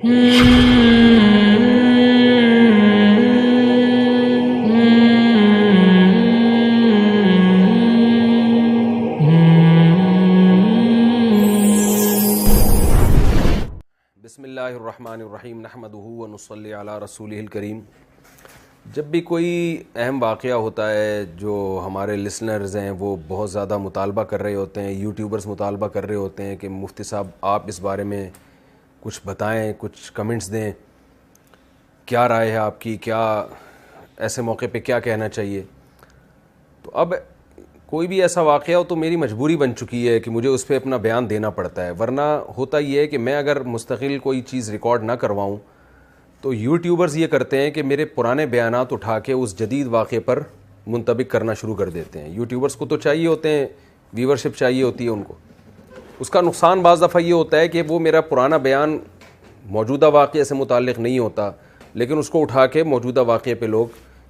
بسم اللہ الرحمن الرحیم نحمدہ ونصلی علی رسولہ الکریم۔ جب بھی کوئی اہم واقعہ ہوتا ہے جو ہمارے لسنرز ہیں وہ بہت زیادہ مطالبہ کر رہے ہوتے ہیں، یوٹیوبرز مطالبہ کر رہے ہوتے ہیں کہ مفتی صاحب آپ اس بارے میں کچھ بتائیں، کچھ کمنٹس دیں، کیا رائے ہے آپ کی، کیا ایسے موقع پہ کیا کہنا چاہیے، تو اب کوئی بھی ایسا واقعہ ہو تو میری مجبوری بن چکی ہے کہ مجھے اس پہ اپنا بیان دینا پڑتا ہے، ورنہ ہوتا یہ ہے کہ میں اگر مستقل کوئی چیز ریکارڈ نہ کرواؤں تو یوٹیوبرز یہ کرتے ہیں کہ میرے پرانے بیانات اٹھا کے اس جدید واقعے پر منطبق کرنا شروع کر دیتے ہیں۔ یوٹیوبرز کو تو چاہیے ہوتے ہیں، ویورشپ چاہیے ہوتی ہے ان کو، اس کا نقصان بعض دفعہ یہ ہوتا ہے کہ وہ میرا پرانا بیان موجودہ واقعے سے متعلق نہیں ہوتا، لیکن اس کو اٹھا کے موجودہ واقعے پہ لوگ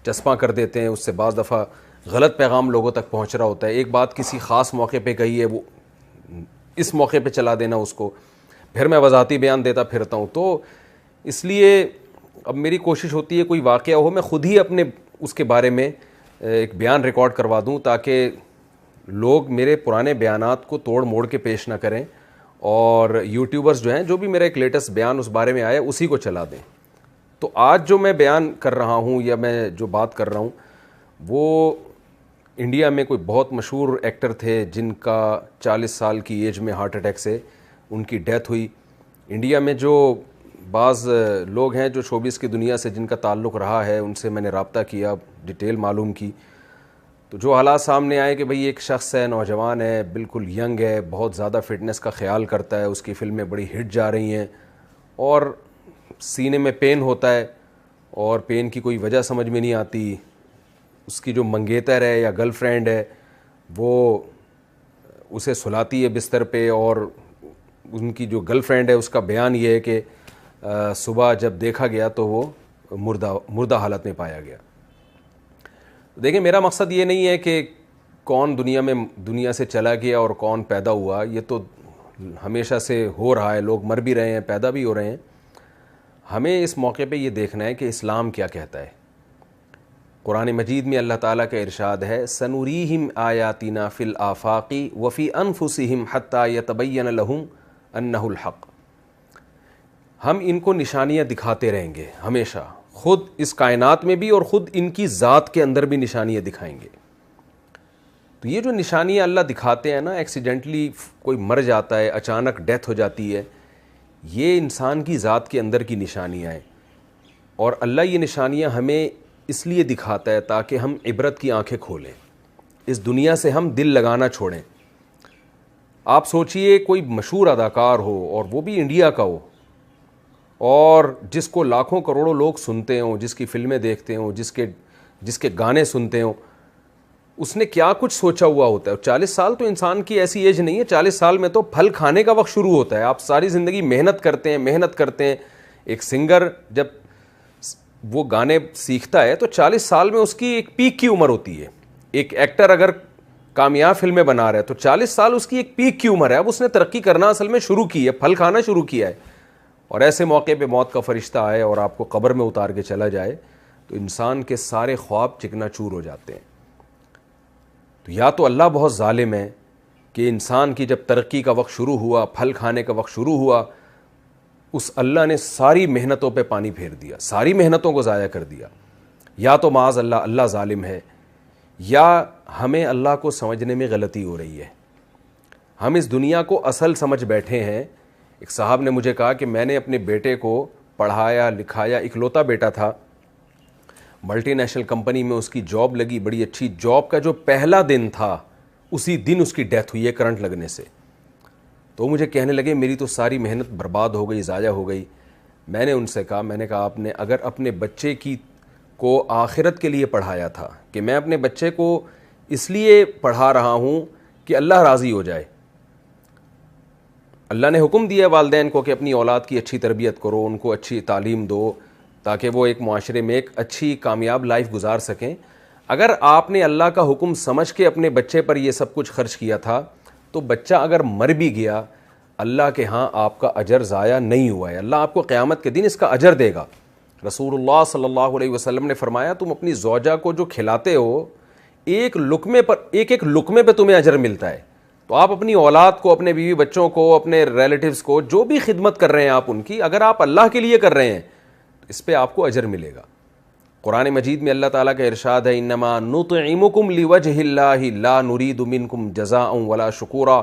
چسپاں کر دیتے ہیں، اس سے بعض دفعہ غلط پیغام لوگوں تک پہنچ رہا ہوتا ہے۔ ایک بات کسی خاص موقع پہ کہی ہے، وہ اس موقع پہ چلا دینا اس کو، پھر میں وضاحتی بیان دیتا پھرتا ہوں۔ تو اس لیے اب میری کوشش ہوتی ہے کوئی واقعہ ہو میں خود ہی اپنے اس کے بارے میں ایک بیان ریکارڈ کروا دوں تاکہ لوگ میرے پرانے بیانات کو توڑ موڑ کے پیش نہ کریں، اور یوٹیوبرز جو ہیں جو بھی میرا ایک لیٹسٹ بیان اس بارے میں آیا اسی کو چلا دیں۔ تو آج جو میں بیان کر رہا ہوں یا میں جو بات کر رہا ہوں وہ انڈیا میں کوئی بہت مشہور ایکٹر تھے جن کا 40 سال کی ایج میں ہارٹ اٹیک سے ان کی ڈیتھ ہوئی۔ انڈیا میں جو بعض لوگ ہیں جو شوبز کی دنیا سے جن کا تعلق رہا ہے ان سے میں نے رابطہ کیا، ڈیٹیل معلوم کی، تو جو حالات سامنے آئے کہ بھئی ایک شخص ہے، نوجوان ہے، بالکل ینگ ہے، بہت زیادہ فٹنس کا خیال کرتا ہے، اس کی فلمیں بڑی ہٹ جا رہی ہیں، اور سینے میں پین ہوتا ہے اور پین کی کوئی وجہ سمجھ میں نہیں آتی۔ اس کی جو منگیتر ہے یا گرل فرینڈ ہے وہ اسے سلاتی ہے بستر پہ، اور ان کی جو گرل فرینڈ ہے اس کا بیان یہ ہے کہ صبح جب دیکھا گیا تو وہ مردہ حالت میں پایا گیا۔ دیکھیں، میرا مقصد یہ نہیں ہے کہ کون دنیا سے چلا گیا اور کون پیدا ہوا، یہ تو ہمیشہ سے ہو رہا ہے، لوگ مر بھی رہے ہیں، پیدا بھی ہو رہے ہیں۔ ہمیں اس موقع پہ یہ دیکھنا ہے کہ اسلام کیا کہتا ہے۔ قرآن مجید میں اللہ تعالیٰ کا ارشاد ہے، سنوریہم آیاتنا فی الآفاق وفی انفسہم حتی یتبین لہم انہ الحق۔ ہم ان کو نشانیاں دکھاتے رہیں گے ہمیشہ، خود اس کائنات میں بھی اور خود ان کی ذات کے اندر بھی نشانیاں دکھائیں گے۔ تو یہ جو نشانیاں اللہ دکھاتے ہیں نا، ایکسیڈنٹلی کوئی مر جاتا ہے، اچانک ڈیتھ ہو جاتی ہے، یہ انسان کی ذات کے اندر کی نشانیاں ہیں، اور اللہ یہ نشانیاں ہمیں اس لیے دکھاتا ہے تاکہ ہم عبرت کی آنکھیں کھولیں، اس دنیا سے ہم دل لگانا چھوڑیں۔ آپ سوچئے کوئی مشہور اداکار ہو اور وہ بھی انڈیا کا ہو، اور جس کو لاکھوں کروڑوں لوگ سنتے ہوں، جس کی فلمیں دیکھتے ہوں، جس کے گانے سنتے ہوں، اس نے کیا کچھ سوچا ہوا ہوتا ہے۔ 40 سال تو انسان کی ایسی ایج نہیں ہے، 40 سال میں تو پھل کھانے کا وقت شروع ہوتا ہے۔ آپ ساری زندگی محنت کرتے ہیں۔ ایک سنگر جب وہ گانے سیکھتا ہے تو 40 سال میں اس کی ایک پیک کی عمر ہوتی ہے۔ ایک ایکٹر اگر کامیاب فلمیں بنا رہا ہے تو 40 سال اس کی ایک پیک کی عمر ہے۔ اب اس نے ترقی کرنا اصل میں شروع کی ہے، پھل کھانا شروع کیا ہے، اور ایسے موقع پہ موت کا فرشتہ آئے اور آپ کو قبر میں اتار کے چلا جائے تو انسان کے سارے خواب چکنا چور ہو جاتے ہیں۔ تو یا تو اللہ بہت ظالم ہے کہ انسان کی جب ترقی کا وقت شروع ہوا، پھل کھانے کا وقت شروع ہوا، اس اللہ نے ساری محنتوں پہ پانی پھیر دیا، ساری محنتوں کو ضائع کر دیا۔ یا تو معاذ اللہ ظالم ہے، یا ہمیں اللہ کو سمجھنے میں غلطی ہو رہی ہے۔ ہم اس دنیا کو اصل سمجھ بیٹھے ہیں۔ ایک صاحب نے مجھے کہا کہ میں نے اپنے بیٹے کو پڑھایا لکھایا، اکلوتا بیٹا تھا، ملٹی نیشنل کمپنی میں اس کی جاب لگی، بڑی اچھی جاب کا جو پہلا دن تھا اسی دن اس کی ڈیتھ ہوئی ہے کرنٹ لگنے سے۔ تو مجھے کہنے لگے میری تو ساری محنت برباد ہو گئی، ضائع ہو گئی۔ میں نے ان سے کہا، آپ نے اگر اپنے بچے کو آخرت کے لیے پڑھایا تھا کہ میں اپنے بچے کو اس لیے پڑھا رہا ہوں کہ اللہ راضی ہو جائے، اللہ نے حکم دیا والدین کو کہ اپنی اولاد کی اچھی تربیت کرو، ان کو اچھی تعلیم دو تاکہ وہ ایک معاشرے میں ایک اچھی کامیاب لائف گزار سکیں۔ اگر آپ نے اللہ کا حکم سمجھ کے اپنے بچے پر یہ سب کچھ خرچ کیا تھا تو بچہ اگر مر بھی گیا، اللہ کے ہاں آپ کا اجر ضائع نہیں ہوا ہے, اللہ آپ کو قیامت کے دن اس کا اجر دے گا. رسول اللہ صلی اللہ علیہ وسلم نے فرمایا تم اپنی زوجہ کو جو کھلاتے ہو ایک ایک لقمے پہ تمہیں اجر ملتا ہے. تو آپ اپنی اولاد کو, اپنے بیوی بچوں کو, اپنے ریلیٹیوز کو, جو بھی خدمت کر رہے ہیں آپ ان کی, اگر آپ اللہ کے لیے کر رہے ہیں تو اس پہ آپ کو اجر ملے گا. قرآن مجید میں اللہ تعالیٰ کا ارشاد ہے انما نطعمکم لوجہ اللہ لا نرید منکم جزاء ولا شکورا,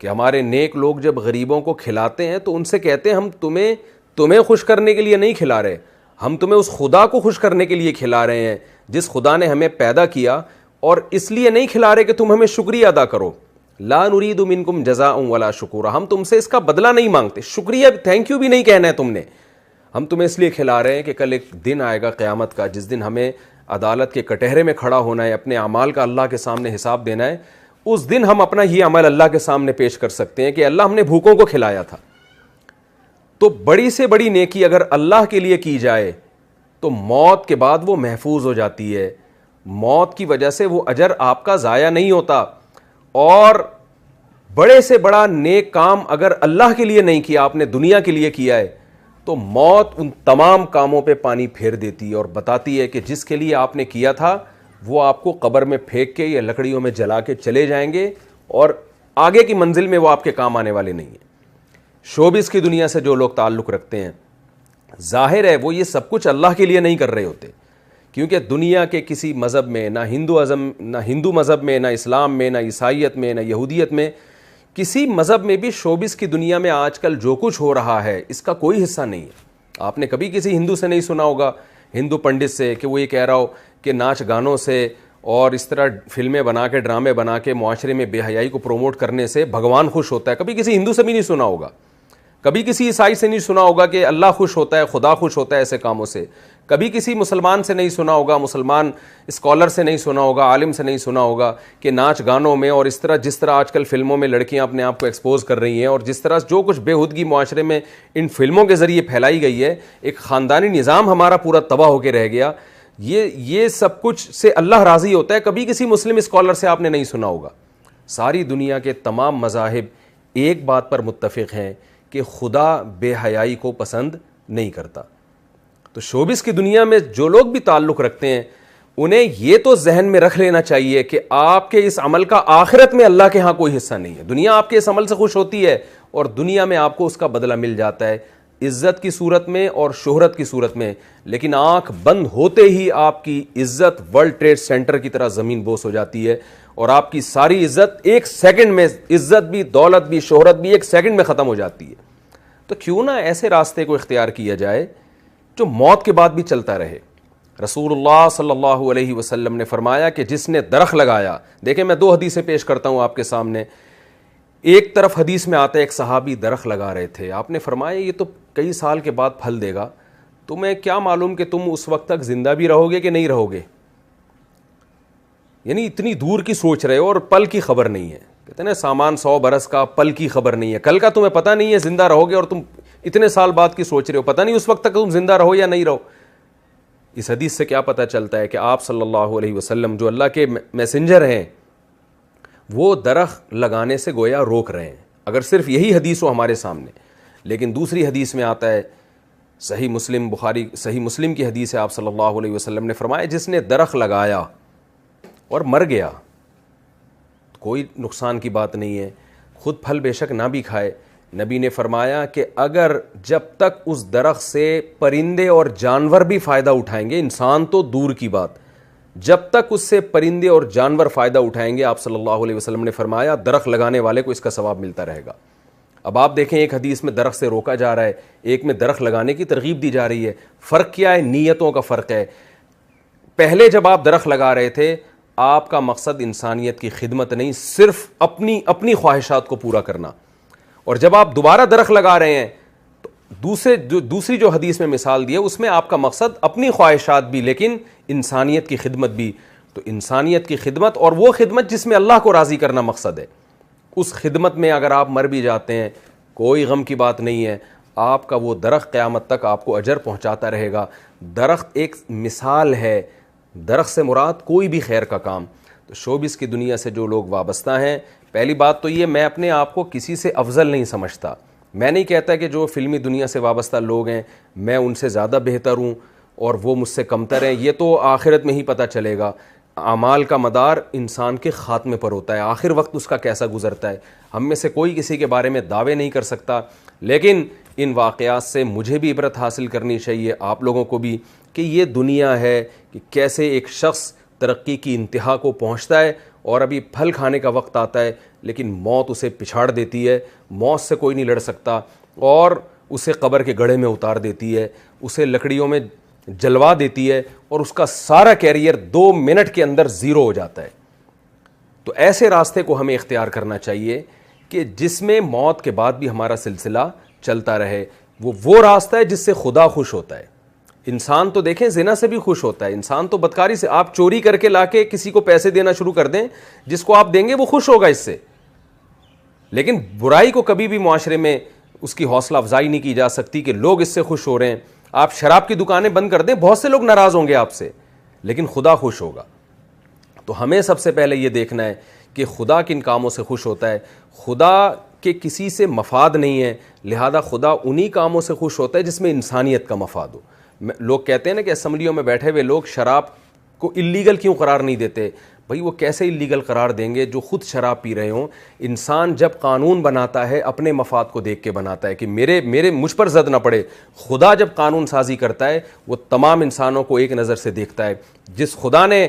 کہ ہمارے نیک لوگ جب غریبوں کو کھلاتے ہیں تو ان سے کہتے ہیں ہم تمہیں خوش کرنے کے لیے نہیں کھلا رہے, ہم تمہیں اس خدا کو خوش کرنے کے لیے کھلا رہے ہیں جس خدا نے ہمیں پیدا کیا, اور اس لیے نہیں کھلا رہے کہ تم ہمیں شکریہ ادا کرو. لا نرید منکم جزاء ولا شکورا, ہم تم سے اس کا بدلہ نہیں مانگتے, شکریہ تھینک یو بھی نہیں کہنا ہے تم نے, ہم تمہیں اس لیے کھلا رہے ہیں کہ کل ایک دن آئے گا قیامت کا جس دن ہمیں عدالت کے کٹہرے میں کھڑا ہونا ہے, اپنے اعمال کا اللہ کے سامنے حساب دینا ہے. اس دن ہم اپنا یہ عمل اللہ کے سامنے پیش کر سکتے ہیں کہ اللہ ہم نے بھوکوں کو کھلایا تھا. تو بڑی سے بڑی نیکی اگر اللہ کے لیے کی جائے تو موت کے بعد وہ محفوظ ہو جاتی ہے, موت کی وجہ سے وہ اجر آپ کا ضائع نہیں ہوتا. اور بڑے سے بڑا نیک کام اگر اللہ کے لیے نہیں کیا, آپ نے دنیا کے لیے کیا ہے, تو موت ان تمام کاموں پہ پانی پھیر دیتی ہے اور بتاتی ہے کہ جس کے لیے آپ نے کیا تھا وہ آپ کو قبر میں پھینک کے یا لکڑیوں میں جلا کے چلے جائیں گے, اور آگے کی منزل میں وہ آپ کے کام آنے والے نہیں ہیں. شوبز کی دنیا سے جو لوگ تعلق رکھتے ہیں, ظاہر ہے وہ یہ سب کچھ اللہ کے لیے نہیں کر رہے ہوتے, کیونکہ دنیا کے کسی مذہب میں, نہ ہندو مذہب میں, نہ اسلام میں, نہ عیسائیت میں, نہ یہودیت میں, کسی مذہب میں بھی شوبز کی دنیا میں آج کل جو کچھ ہو رہا ہے اس کا کوئی حصہ نہیں ہے. آپ نے کبھی کسی ہندو سے نہیں سنا ہوگا, ہندو پنڈت سے, کہ وہ یہ کہہ رہا ہو کہ ناچ گانوں سے اور اس طرح فلمیں بنا کے, ڈرامے بنا کے معاشرے میں بے حیائی کو پروموٹ کرنے سے بھگوان خوش ہوتا ہے. کبھی کسی ہندو سے بھی نہیں سنا ہوگا, کبھی کسی عیسائی سے نہیں سنا ہوگا کہ اللہ خوش ہوتا ہے, خدا خوش ہوتا ہے ایسے کاموں سے. کبھی کسی مسلمان سے نہیں سنا ہوگا, مسلمان اسکالر سے نہیں سنا ہوگا, عالم سے نہیں سنا ہوگا کہ ناچ گانوں میں اور اس طرح جس طرح آج کل فلموں میں لڑکیاں اپنے آپ کو ایکسپوز کر رہی ہیں, اور جس طرح جو کچھ بے ہودگی معاشرے میں ان فلموں کے ذریعے پھیلائی گئی ہے, ایک خاندانی نظام ہمارا پورا تباہ ہو کے رہ گیا. یہ سب کچھ سے اللہ راضی ہوتا ہے. کبھی کسی مسلم اسکالر سے آپ نے نہیں سنا ہوگا. ساری دنیا کے تمام مذاہب ایک بات پر متفق ہیں کہ خدا بے حیائی کو پسند نہیں کرتا. تو شوبز کی دنیا میں جو لوگ بھی تعلق رکھتے ہیں انہیں یہ تو ذہن میں رکھ لینا چاہیے کہ آپ کے اس عمل کا آخرت میں اللہ کے ہاں کوئی حصہ نہیں ہے. دنیا آپ کے اس عمل سے خوش ہوتی ہے اور دنیا میں آپ کو اس کا بدلہ مل جاتا ہے, عزت کی صورت میں اور شہرت کی صورت میں. لیکن آنکھ بند ہوتے ہی آپ کی عزت ورلڈ ٹریڈ سینٹر کی طرح زمین بوس ہو جاتی ہے, اور آپ کی ساری عزت ایک سیکنڈ میں, عزت بھی, دولت بھی, شہرت بھی ایک سیکنڈ میں ختم ہو جاتی ہے. تو کیوں نہ ایسے راستے کو اختیار کیا جائے جو موت کے بعد بھی چلتا رہے. رسول اللہ صلی اللہ علیہ وسلم نے فرمایا کہ جس نے درخت لگایا, دیکھیں میں 2 حدیثیں پیش کرتا ہوں آپ کے سامنے. ایک طرف حدیث میں آتا ہے ایک صحابی درخت لگا رہے تھے, آپ نے فرمایا یہ تو کئی سال کے بعد پھل دے گا, تمہیں کیا معلوم کہ تم اس وقت تک زندہ بھی رہو گے کہ نہیں رہو گے. یعنی اتنی دور کی سوچ رہے ہو اور پل کی خبر نہیں ہے. کہتے ہیں نا سامان 100 برس کا, پل کی خبر نہیں ہے. کل کا تمہیں پتہ نہیں ہے زندہ رہو گے, اور تم اتنے سال بعد کی سوچ رہے ہو, پتہ نہیں اس وقت تک تم زندہ رہو یا نہیں رہو. اس حدیث سے کیا پتہ چلتا ہے کہ آپ صلی اللہ علیہ وسلم جو اللہ کے میسنجر ہیں وہ درخت لگانے سے گویا روک رہے ہیں, اگر صرف یہی حدیث ہو ہمارے سامنے. لیکن دوسری حدیث میں آتا ہے, صحیح مسلم, بخاری صحیح مسلم کی حدیث ہے, آپ صلی اللہ علیہ وسلم نے فرمایا جس نے درخت لگایا اور مر گیا کوئی نقصان کی بات نہیں ہے, خود پھل بے شک نہ بھی کھائے. نبی نے فرمایا کہ اگر جب تک اس درخت سے پرندے اور جانور بھی فائدہ اٹھائیں گے, انسان تو دور کی بات, جب تک اس سے پرندے اور جانور فائدہ اٹھائیں گے, آپ صلی اللہ علیہ وسلم نے فرمایا درخت لگانے والے کو اس کا ثواب ملتا رہے گا. اب آپ دیکھیں ایک حدیث میں درخت سے روکا جا رہا ہے, ایک میں درخت لگانے کی ترغیب دی جا رہی ہے. فرق کیا ہے؟ نیتوں کا فرق ہے. پہلے جب آپ درخت لگا رہے تھے آپ کا مقصد انسانیت کی خدمت نہیں, صرف اپنی خواہشات کو پورا کرنا. اور جب آپ دوبارہ درخت لگا رہے ہیں تو دوسری جو حدیث میں مثال دی ہے اس میں آپ کا مقصد اپنی خواہشات بھی لیکن انسانیت کی خدمت بھی. تو انسانیت کی خدمت اور وہ خدمت جس میں اللہ کو راضی کرنا مقصد ہے, اس خدمت میں اگر آپ مر بھی جاتے ہیں کوئی غم کی بات نہیں ہے, آپ کا وہ درخت قیامت تک آپ کو اجر پہنچاتا رہے گا. درخت ایک مثال ہے, درخت سے مراد کوئی بھی خیر کا کام. تو تو شوبز کی دنیا سے جو لوگ وابستہ ہیں، پہلی بات تو یہ، میں اپنے آپ کو کسی سے افضل نہیں سمجھتا. میں نہیں کہتا کہ جو فلمی دنیا سے وابستہ لوگ ہیں میں ان سے زیادہ بہتر ہوں اور وہ مجھ سے کمتر ہیں. یہ تو آخرت میں ہی پتہ چلے گا. اعمال کا مدار انسان کے خاتمے پر ہوتا ہے، آخر وقت اس کا کیسا گزرتا ہے. ہم میں سے کوئی کسی کے بارے میں دعوے نہیں کر سکتا، لیکن ان واقعات سے مجھے بھی عبرت حاصل کرنی چاہیے، آپ لوگوں کو بھی، کہ یہ دنیا ہے کہ کیسے ایک شخص ترقی کی انتہا کو پہنچتا ہے اور ابھی پھل کھانے کا وقت آتا ہے لیکن موت اسے پچھاڑ دیتی ہے. موت سے کوئی نہیں لڑ سکتا اور اسے قبر کے گڑھے میں اتار دیتی ہے، اسے لکڑیوں میں جلوا دیتی ہے اور اس کا سارا کیریئر 2 منٹ کے اندر زیرو ہو جاتا ہے. تو ایسے راستے کو ہمیں اختیار کرنا چاہیے کہ جس میں موت کے بعد بھی ہمارا سلسلہ چلتا رہے. وہ راستہ ہے جس سے خدا خوش ہوتا ہے. انسان تو دیکھیں زنا سے بھی خوش ہوتا ہے، انسان تو بدکاری سے، آپ چوری کر کے لا کے کسی کو پیسے دینا شروع کر دیں، جس کو آپ دیں گے وہ خوش ہوگا اس سے. لیکن برائی کو کبھی بھی معاشرے میں اس کی حوصلہ افزائی نہیں کی جا سکتی کہ لوگ اس سے خوش ہو رہے ہیں. آپ شراب کی دکانیں بند کر دیں، بہت سے لوگ ناراض ہوں گے آپ سے، لیکن خدا خوش ہوگا. تو ہمیں سب سے پہلے یہ دیکھنا ہے کہ خدا کن کاموں سے خوش ہوتا ہے. خدا کے کسی سے مفاد نہیں ہے، لہذا خدا انہی کاموں سے خوش ہوتا ہے جس میں انسانیت کا مفاد ہو. لوگ کہتے ہیں نا کہ اسمبلیوں میں بیٹھے ہوئے لوگ شراب کو اللیگل کیوں قرار نہیں دیتے. بھائی وہ کیسے اللیگل قرار دیں گے جو خود شراب پی رہے ہوں. انسان جب قانون بناتا ہے اپنے مفاد کو دیکھ کے بناتا ہے کہ مجھ پر زد نہ پڑے. خدا جب قانون سازی کرتا ہے وہ تمام انسانوں کو ایک نظر سے دیکھتا ہے. جس خدا نے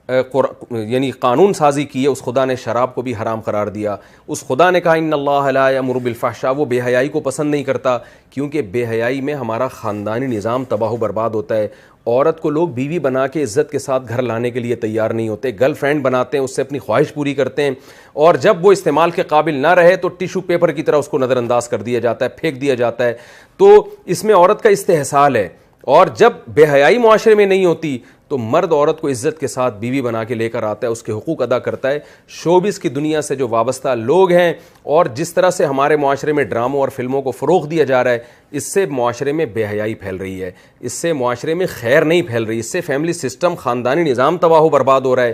یعنی قانون سازی کی ہے اس خدا نے شراب کو بھی حرام قرار دیا. اس خدا نے کہا ان اللہ لا یامر بالفحشاء، وہ بے حیائی کو پسند نہیں کرتا، کیونکہ بے حیائی میں ہمارا خاندانی نظام تباہ و برباد ہوتا ہے. عورت کو لوگ بیوی بنا کے عزت کے ساتھ گھر لانے کے لیے تیار نہیں ہوتے، گرل فرینڈ بناتے ہیں، اس سے اپنی خواہش پوری کرتے ہیں، اور جب وہ استعمال کے قابل نہ رہے تو ٹیشو پیپر کی طرح اس کو نظر انداز کر دیا جاتا ہے، پھینک دیا جاتا ہے. تو اس میں عورت کا استحصال ہے. اور جب بے حیائی معاشرے میں نہیں ہوتی تو مرد عورت کو عزت کے ساتھ بیوی بنا کے لے کر آتا ہے، اس کے حقوق ادا کرتا ہے. شوبز کی دنیا سے جو وابستہ لوگ ہیں اور جس طرح سے ہمارے معاشرے میں ڈراموں اور فلموں کو فروغ دیا جا رہا ہے، اس سے معاشرے میں بے حیائی پھیل رہی ہے، اس سے معاشرے میں خیر نہیں پھیل رہی، اس سے فیملی سسٹم، خاندانی نظام تباہ و برباد ہو رہا ہے.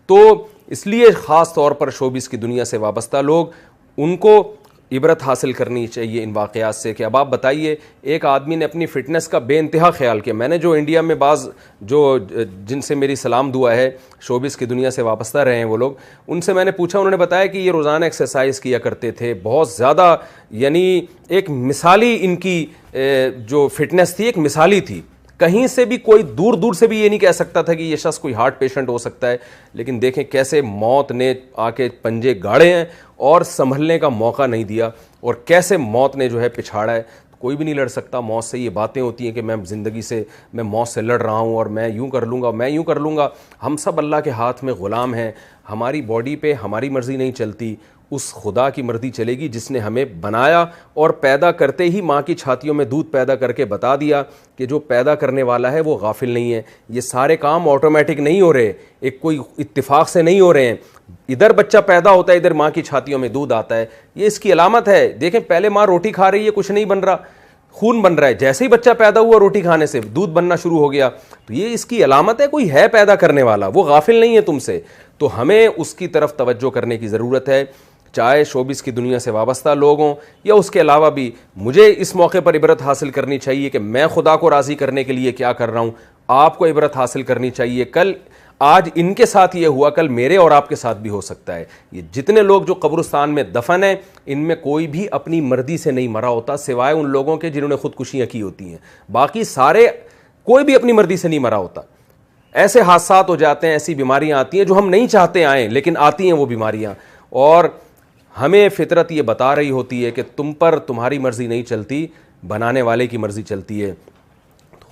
تو اس لیے خاص طور پر شوبز کی دنیا سے وابستہ لوگ، ان کو عبرت حاصل کرنی چاہیے ان واقعات سے. کہ اب آپ بتائیے، ایک آدمی نے اپنی فٹنس کا بے انتہا خیال کیا. میں نے جو انڈیا میں بعض جن سے میری سلام دعا ہے، شوبز کی دنیا سے وابستہ رہے ہیں وہ لوگ، ان سے میں نے پوچھا، انہوں نے بتایا کہ یہ روزانہ ایکسرسائز کیا کرتے تھے بہت زیادہ، یعنی ایک مثالی ان کی جو فٹنس تھی ایک مثالی تھی. کہیں سے بھی کوئی دور دور سے بھی یہ نہیں کہہ سکتا تھا کہ یہ شخص کوئی ہارٹ پیشنٹ ہو سکتا ہے. لیکن دیکھیں کیسے موت نے آ کے پنجے گاڑے ہیں اور سنبھلنے کا موقع نہیں دیا، اور کیسے موت نے جو ہے پچھاڑا ہے. کوئی بھی نہیں لڑ سکتا موت سے. یہ باتیں ہوتی ہیں کہ میں زندگی سے، میں موت سے لڑ رہا ہوں اور میں یوں کر لوں گا، میں یوں کر لوں گا. ہم سب اللہ کے ہاتھ میں غلام ہیں. ہماری باڈی پہ ہماری مرضی نہیں چلتی، اس خدا کی مرضی چلے گی جس نے ہمیں بنایا اور پیدا کرتے ہی ماں کی چھاتیوں میں دودھ پیدا کر کے بتا دیا کہ جو پیدا کرنے والا ہے وہ غافل نہیں ہے. یہ سارے کام آٹومیٹک نہیں ہو رہے، ایک کوئی اتفاق سے نہیں ہو رہے ہیں. ادھر بچہ پیدا ہوتا ہے، ادھر ماں کی چھاتیوں میں دودھ آتا ہے. یہ اس کی علامت ہے. دیکھیں پہلے ماں روٹی کھا رہی ہے، کچھ نہیں بن رہا، خون بن رہا ہے. جیسے ہی بچہ پیدا ہوا روٹی کھانے سے دودھ بننا شروع ہو گیا. تو یہ اس کی علامت ہے کوئی ہے پیدا کرنے والا، وہ غافل نہیں ہے تم سے. تو ہمیں اس کی طرف توجہ کرنے کی ضرورت ہے، چاہے شوبز کی دنیا سے وابستہ لوگ ہوں یا اس کے علاوہ بھی. مجھے اس موقع پر عبرت حاصل کرنی چاہیے کہ میں خدا کو راضی کرنے کے لیے کیا کر رہا ہوں. آپ کو عبرت حاصل کرنی چاہیے، آج ان کے ساتھ یہ ہوا، کل میرے اور آپ کے ساتھ بھی ہو سکتا ہے. یہ جتنے لوگ جو قبرستان میں دفن ہیں، ان میں کوئی بھی اپنی مرضی سے نہیں مرا ہوتا، سوائے ان لوگوں کے جنہوں نے خودکشیاں کی ہوتی ہیں. باقی سارے کوئی بھی اپنی مرضی سے نہیں مرا ہوتا. ایسے حادثات ہو جاتے ہیں، ایسی بیماریاں آتی ہیں جو ہم نہیں چاہتے آئیں، لیکن آتی ہیں وہ بیماریاں. اور ہمیں فطرت یہ بتا رہی ہوتی ہے کہ تم پر تمہاری مرضی نہیں چلتی، بنانے والے کی مرضی چلتی ہے.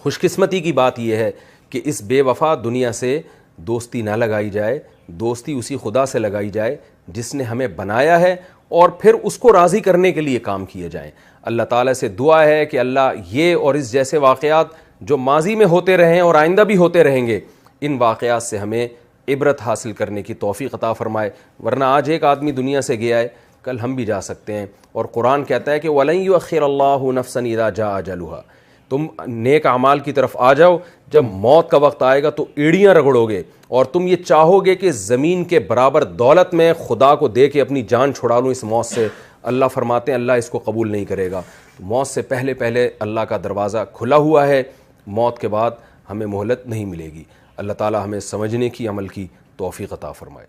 خوش قسمتی کی بات یہ ہے کہ اس بے وفا دنیا سے دوستی نہ لگائی جائے، دوستی اسی خدا سے لگائی جائے جس نے ہمیں بنایا ہے، اور پھر اس کو راضی کرنے کے لیے کام کیے جائیں. اللہ تعالیٰ سے دعا ہے کہ اللہ یہ اور اس جیسے واقعات جو ماضی میں ہوتے رہے ہیں اور آئندہ بھی ہوتے رہیں گے، ان واقعات سے ہمیں عبرت حاصل کرنے کی توفیق عطا فرمائے. ورنہ آج ایک آدمی دنیا سے گیا ہے، کل ہم بھی جا سکتے ہیں. اور قرآن کہتا ہے کہ وَلَن يُؤَخِّرَ اللَّهُ نَفْسًا إِذَا جَاءَ أَجَلُهَا. تم نیک اعمال کی طرف آ جاؤ. جب موت کا وقت آئے گا تو ایڑیاں رگڑو گے اور تم یہ چاہو گے کہ زمین کے برابر دولت میں خدا کو دے کے اپنی جان چھڑا لوں اس موت سے. اللہ فرماتے ہیں اللہ اس کو قبول نہیں کرے گا. موت سے پہلے پہلے اللہ کا دروازہ کھلا ہوا ہے, موت کے بعد ہمیں مہلت نہیں ملے گی. اللہ تعالی ہمیں سمجھنے کی, عمل کی توفیق عطا فرمائے.